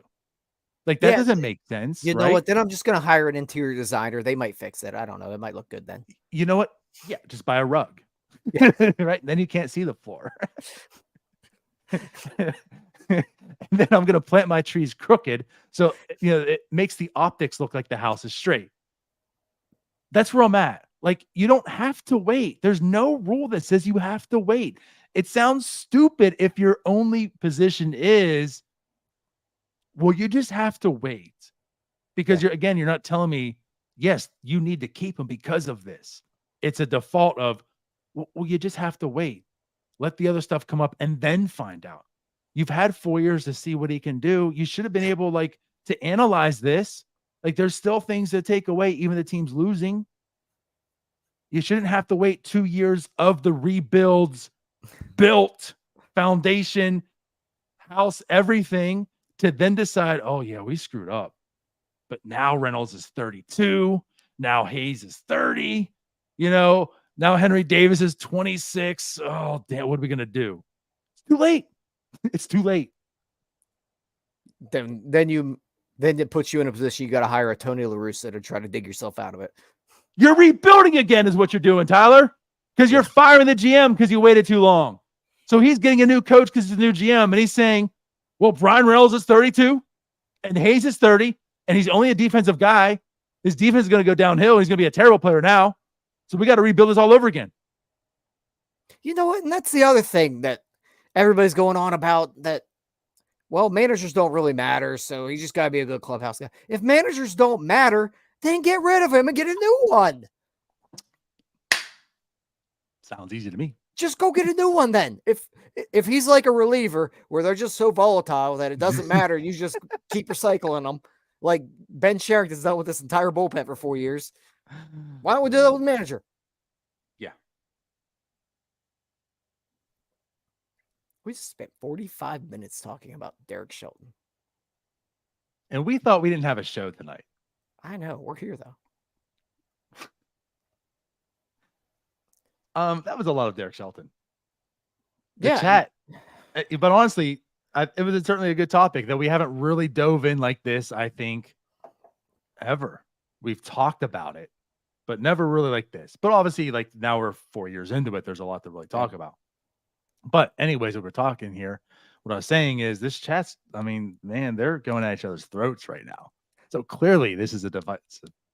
Like, that doesn't make sense. You know what? Then I'm just going to hire an interior designer. They might fix it. I don't know. It might look good then. You know what? Yeah, just buy a rug. Right? Then you can't see the floor. And then I'm going to plant my trees crooked, so it makes the optics look like the house is straight. That's where I'm at. Like, you don't have to wait. There's no rule that says you have to wait. It sounds stupid if your only position is, well, you just have to wait, because you're not telling me, yes, you need to keep him because of this. It's a default of, well, you just have to wait. Let the other stuff come up and then find out. You've had 4 years to see what he can do. You should have been able, like, to analyze this. Like, there's still things to take away, even the team's losing. You shouldn't have to wait 2 years of the rebuilds, built foundation, house, everything, to then decide, oh yeah, we screwed up. But now Reynolds is 32. Now Hayes is 30. Now Henry Davis is 26. Oh, damn, what are we going to do? It's too late. It's too late. Then it puts you in a position you got to hire a Tony La Russa to try to dig yourself out of it. You're rebuilding again is what you're doing, Tyler, because you're firing the GM because you waited too long. So he's getting a new coach because he's a new GM, and he's saying, well, Brian Reynolds is 32 and Hayes is 30, and he's only a defensive guy. His defense is going to go downhill. And he's going to be a terrible player now. So we got to rebuild this all over again. You know what? And that's the other thing that everybody's going on about, that, well, managers don't really matter, so he's just got to be a good clubhouse guy. If managers don't matter, then get rid of him and get a new one. Sounds easy to me. Just go get a new one then. If he's like a reliever where they're just so volatile that it doesn't matter, you just keep recycling them. Like Ben Sherrington's done with this entire bullpen for 4 years. Why don't we do that with manager? Yeah. We just spent 45 minutes talking about Derek Shelton. And we thought we didn't have a show tonight. I know. We're here, though. That was a lot of Derek Shelton. The chat. But honestly, it was certainly a good topic that we haven't really dove in like this, I think, ever. We've talked about it, but never really like this. But obviously, like, now we're 4 years into it. There's a lot to really talk about. But anyways, what we're talking here, what I was saying is this chat's, I mean, man, they're going at each other's throats right now. So clearly this is a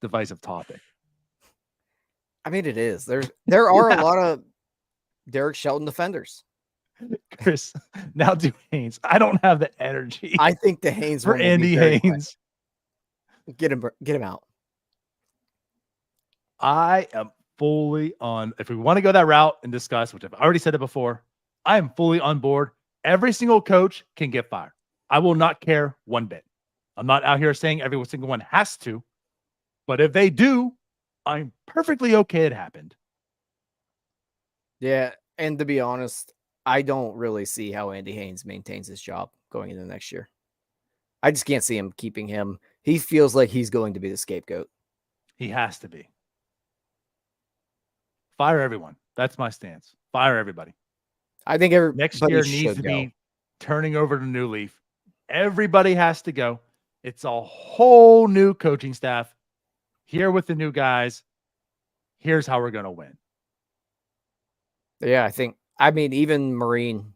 divisive topic. I mean, it is. There are a Yeah. lot of Derek Shelton defenders. Chris, now do Haynes. I don't have the energy I think the Haynes for one will be Andy very quick. Haynes. Get him out. I am fully on. If we want to go that route and discuss, which I've already said it before, I am fully on board. Every single coach can get fired. I will not care one bit. I'm not out here saying every single one has to, but if they do, I'm perfectly okay it happened. Yeah, and to be honest, I don't really see how Andy Haynes maintains his job going into next year. I just can't see him keeping him. He feels like he's going to be the scapegoat. He has to be. Fire everyone. That's my stance. Fire everybody. I think Next year needs to be turning over to new leaf. Everybody has to go. It's a whole new coaching staff here with the new guys. Here's how we're going to win. Yeah, I mean, even Marine,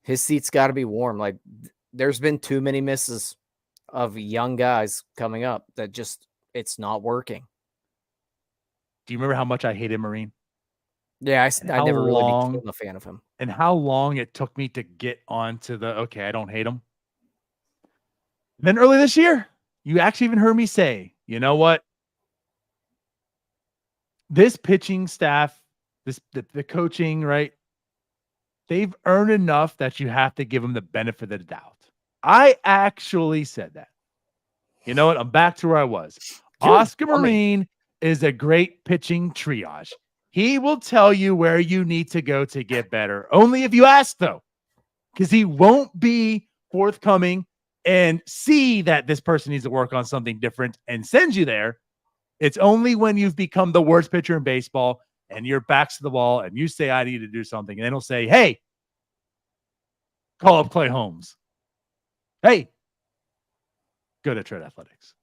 his seat's got to be warm. Like, there's been too many misses of young guys coming up that just, it's not working. Do you remember how much I hated Marine? Yeah, I never really became a fan of him. And how long it took me to get onto the, okay, I don't hate him. And then early this year, you actually even heard me say, you know what? This pitching staff, the coaching, right? They've earned enough that you have to give them the benefit of the doubt. I actually said that. You know what? I'm back to where I was. Oscar Marine is a great pitching triage. He will tell you where you need to go to get better. Only if you ask, though, because he won't be forthcoming and see that this person needs to work on something different and send you there. It's only when you've become the worst pitcher in baseball and your back's to the wall and you say, I need to do something. And then he'll say, hey, call up Clay Holmes. Hey, go to Trade Athletics.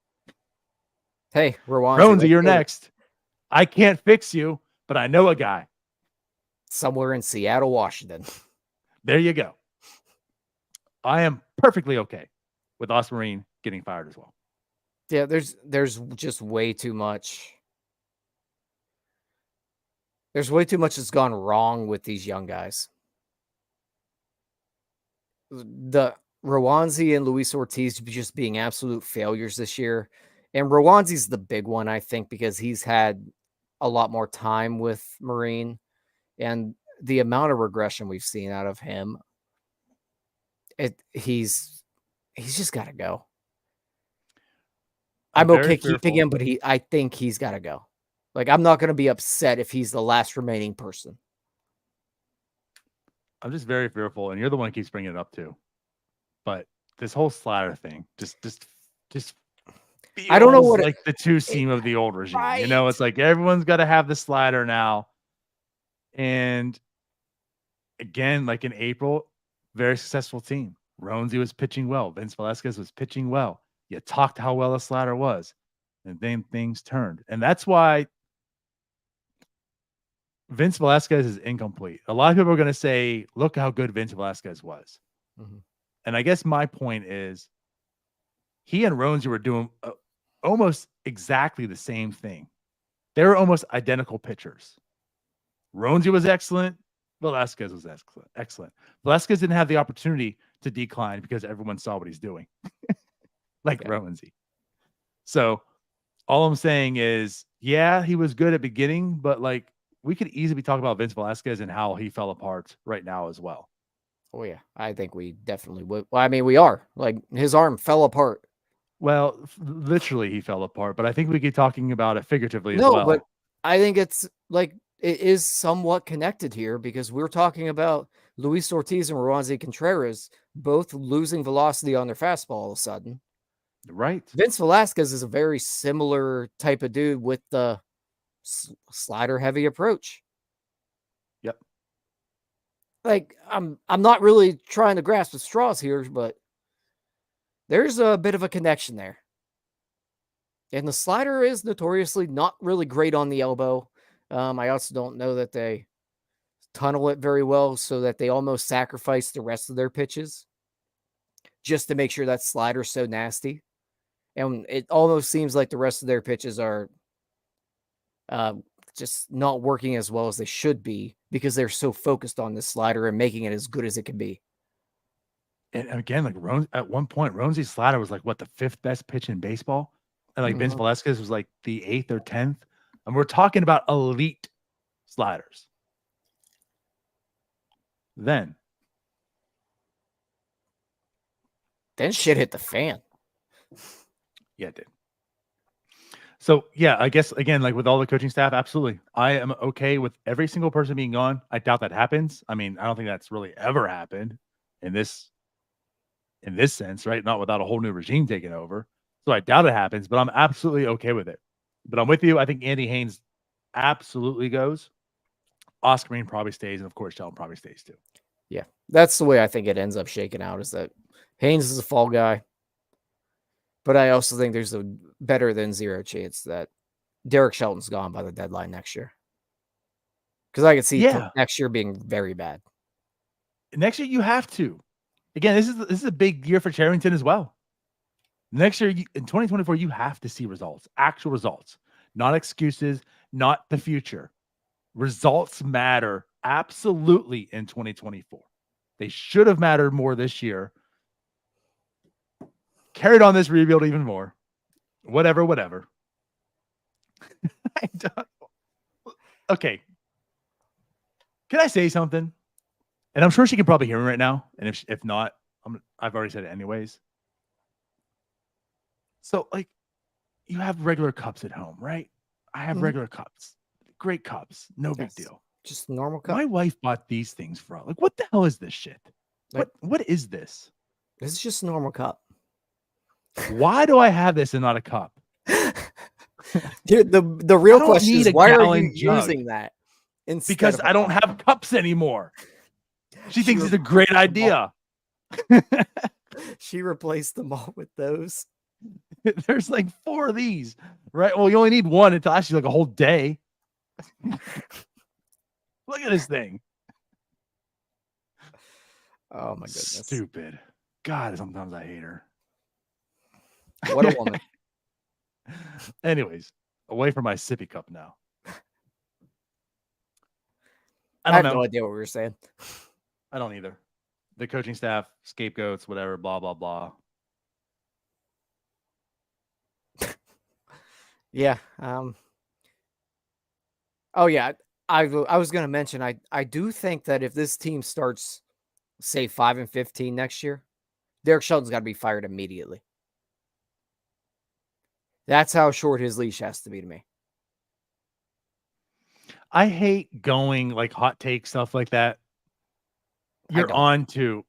Hey, Ronesy, you're next. I can't fix you, but I know a guy. Somewhere in Seattle, Washington. There you go. I am perfectly okay with Oscar Marine getting fired as well. Yeah, there's just way too much. There's way too much that's gone wrong with these young guys. The Rowanzi and Luis Ortiz just being absolute failures this year. And Rowanzi's the big one, I think, because he's had a lot more time with Marine. And the amount of regression we've seen out of him, he's just got to go. I'm okay keeping him, but I think he's got to go. Like, I'm not going to be upset if he's the last remaining person. I'm just very fearful, and you're the one who keeps bringing it up too. But this whole slider thing just feels I don't know what like the two seam of the old regime. Right. You know, it's like everyone's got to have the slider now. And again, like in April, very successful team. Ronesy was pitching well. Vince Velasquez was pitching well. You talked how well the slider was, and then things turned. And that's why Vince Velasquez is incomplete. A lot of people are going to say, look how good Vince Velasquez was. Mm-hmm. And I guess my point is he and Ronesy were doing almost exactly the same thing. They were almost identical pitchers. Ronesy was excellent. Velasquez was excellent. Velasquez didn't have the opportunity to decline because everyone saw what he's doing. Like Ronesy. So all I'm saying is, yeah, he was good at beginning, but like we could easily be talking about Vince Velasquez and how he fell apart right now as well. Oh yeah, I think we definitely would. Well, I mean, we are. Like, his arm fell apart. Well, literally he fell apart, but I think we keep talking about it figuratively as well. well. But I think it's like it is somewhat connected here because we're talking about Luis Ortiz and Rowanzi Contreras both losing velocity on their fastball all of a sudden. Right. Vince Velasquez is a very similar type of dude with the slider heavy approach. Yep. Like, I'm not really trying to grasp at straws here, but there's a bit of a connection there. And the slider is notoriously not really great on the elbow. I also don't know that they tunnel it very well so that they almost sacrifice the rest of their pitches just to make sure that slider's so nasty. And it almost seems like the rest of their pitches are just not working as well as they should be because they're so focused on this slider and making it as good as it can be. And again, like at one point, Ronesy's slider was like what, the 5th best pitch in baseball, and like Vince Velasquez was like the 8th or 10th, and we're talking about elite sliders. Then shit hit the fan. Yeah, it did. So yeah, I guess again, like with all the coaching staff, absolutely, I am okay with every single person being gone. I doubt that happens. I mean, I don't think that's really ever happened in this sense, right? Not without a whole new regime taking over. So I doubt it happens, but I'm absolutely okay with it. But I'm with you. I think Andy Haynes absolutely goes. Oscar Green probably stays, and of course, Shelton probably stays too. Yeah, that's the way I think it ends up shaking out, is that Haynes is a fall guy. But I also think there's a better than zero chance that Derek Shelton's gone by the deadline next year. Because I could see next year being very bad. Next year, you have to. Again, this is a big year for Charrington as well. Next year, in 2024, you have to see results, actual results, not excuses, not the future. Results matter absolutely in 2024. They should have mattered more this year. Carried on this rebuild even more. Whatever. Okay. Can I say something? And I'm sure she can probably hear me right now. And if not, I've already said it anyways. So, like, you have regular cups at home, right? I have regular cups. Great cups. No big deal. Just normal cup. My wife bought these things for us. Like, what the hell is this shit? Like, what is this? This is just a normal cup. Why do I have this and not a cup? Dude, the real question is, why are you using that? Because I don't have cups anymore. She thinks it's a great idea. She replaced them all with those. There's like 4 of these, right? Well, you only need one. It lasts you like a whole day. Look at this thing. Oh my goodness. Stupid. God, sometimes I hate her. What a woman. Anyways, away from my sippy cup now. I have no idea what we were saying. I don't either. The coaching staff, scapegoats, whatever, blah, blah, blah. Yeah. Oh, yeah. I was going to mention, I do think that if this team starts, say, 5-15 next year, Derek Shelton's got to be fired immediately. That's how short his leash has to be to me. I hate going like hot take stuff like that. You're on to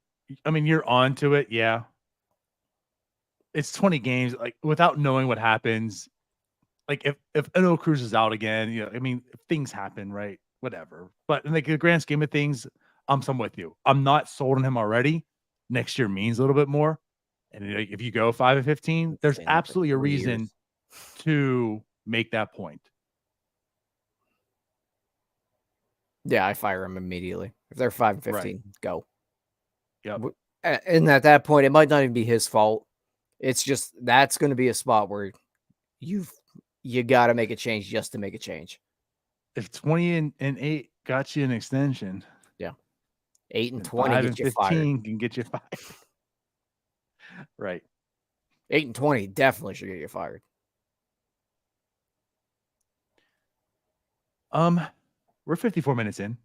it. Yeah. It's 20 games. Like, without knowing what happens, like if Eno Cruz is out again, if things happen, right? Whatever. But in like the grand scheme of things, I'm with you. I'm not sold on him already. Next year means a little bit more. And if you go 5-15, there's absolutely a reason to make that point. Yeah, I fire him immediately. If they're 5-15, go. Yep. And at that point, it might not even be his fault. It's just that's going to be a spot where you got to make a change just to make a change. If 20-8 got you an extension, 8-20 get you fired. Can get you fired. Right. 8-20 definitely should get you fired. We're 54 minutes in.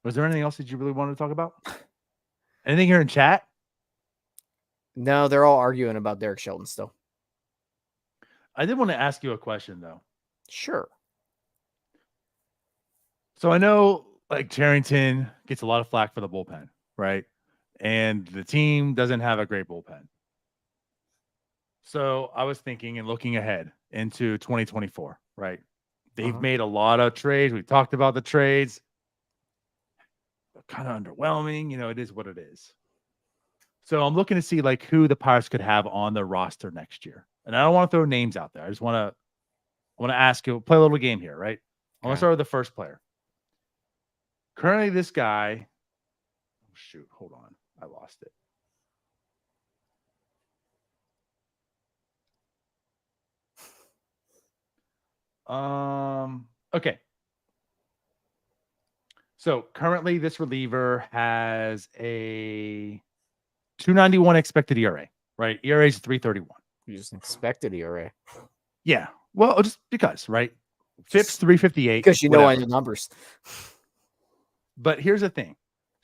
Was there anything else that you really wanted to talk about? Anything here in chat? No, they're all arguing about Derek Shelton still. I did want to ask you a question, though. Sure. So I know, like, Charrington gets a lot of flack for the bullpen, right? And the team doesn't have a great bullpen. So I was thinking and looking ahead into 2024, right? They've made a lot of trades. We talked about the trades. They're kind of underwhelming. It is what it is. So I'm looking to see like who the Pirates could have on their roster next year. And I don't want to throw names out there. I want to ask you, play a little game here, right? I want to start with the first player. Currently, this guy. Oh, shoot, hold on. I lost it. Okay. So currently, this reliever has a 291 expected ERA, right? ERA is 331. You just expected ERA. Yeah. Well, just because, right? FIP's 358. Because you know I know numbers. But here's the thing.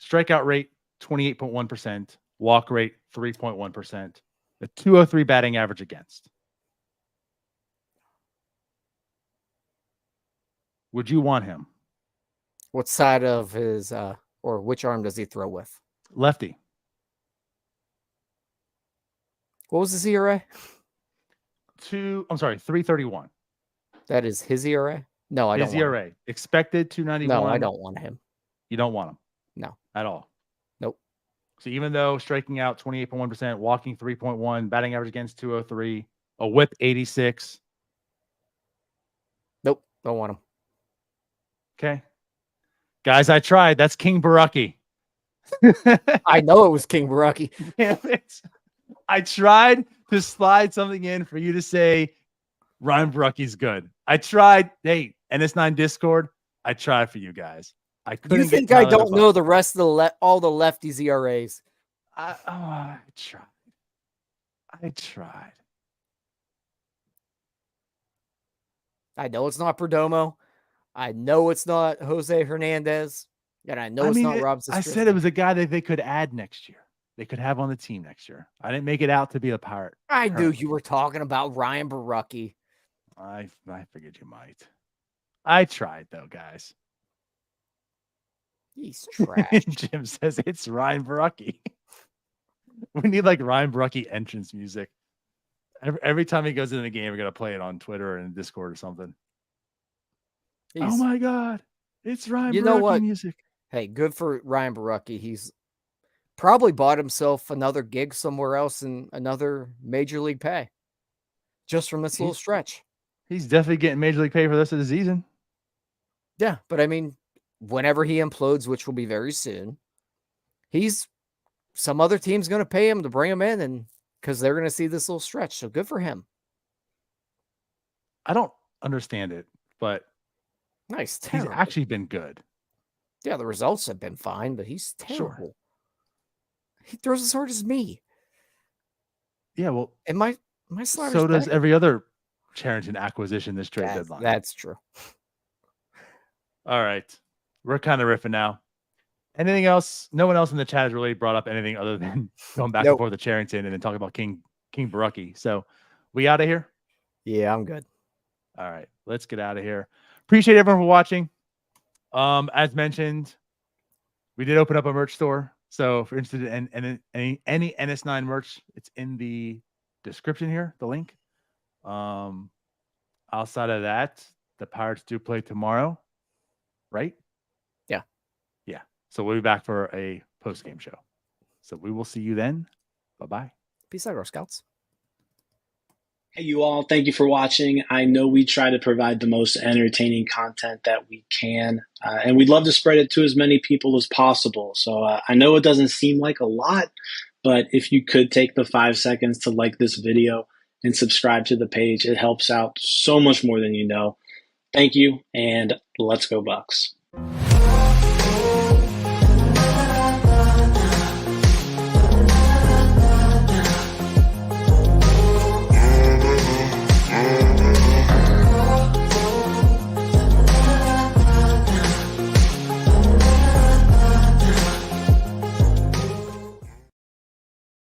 Strikeout rate, 28.1%. Walk rate, 3.1%. A 203 batting average against. Would you want him? What side of his or which arm does he throw with? Lefty. What was his ERA? 331. That is his ERA? No, I don't His want ERA. Expected 291. No, I don't want him. You don't want him? No. At all? Nope. So even though striking out 28.1%, walking 3.1, batting average against 203, a whip 86. Nope. Don't want him. Okay. Guys, I tried. That's King Baraki. I know it was King Baraki. Damn it. I tried to slide something in for you to say Ryan Baraki's good. I tried. Hey, NS9 Discord. I tried for you guys. I couldn't. You think I don't know the rest of all the lefties ERAs? I tried. I tried. I know it's not Perdomo. I know it's not Jose Hernandez. And I know it's not Rob Zastryski. I said it was a guy that they could add next year. They could have on the team next year. I didn't make it out to be a Pirate. I knew you were talking about Ryan Baraki. I figured you might. I tried, though, guys. He's trash. Jim says it's Ryan Baraki. We need like Ryan Baraki entrance music. Every time he goes in the game, we're going to play it on Twitter and Discord or something. Oh, my God. It's Ryan Baraki music. Hey, good for Ryan Baraki. He's probably bought himself another gig somewhere else in another major league pay just from this little stretch. He's definitely getting major league pay for the rest of the season. Yeah, but I mean, whenever he implodes, which will be very soon, some other team's going to pay him to bring him in, and because they're going to see this little stretch. So good for him. I don't understand it, but nice. He's actually been good. Yeah, the results have been fine, but he's terrible. Sure. He throws as hard as me. Yeah, well, and my slider's so does every other Charrington acquisition this trade deadline. That's true. All right, we're kind of riffing now. Anything else? No one else in the chat has really brought up anything other than going back and forth to Charrington and then talking about King Baraki. So we out of here? Yeah, I'm good. All right, let's get out of here. Appreciate everyone for watching. As mentioned, we did open up a merch store. So if you're interested in any NS9 merch, it's in the description here, the link. Outside of that, the Pirates do play tomorrow, right? Yeah. Yeah. So we'll be back for a post-game show. So we will see you then. Bye-bye. Peace out, Girl Scouts. Hey, you all. Thank you for watching. I know we try to provide the most entertaining content that we can, and we'd love to spread it to as many people as possible. So I know it doesn't seem like a lot, but if you could take the 5 seconds to like this video and subscribe to the page, it helps out so much more than you know. Thank you, and let's go Bucks.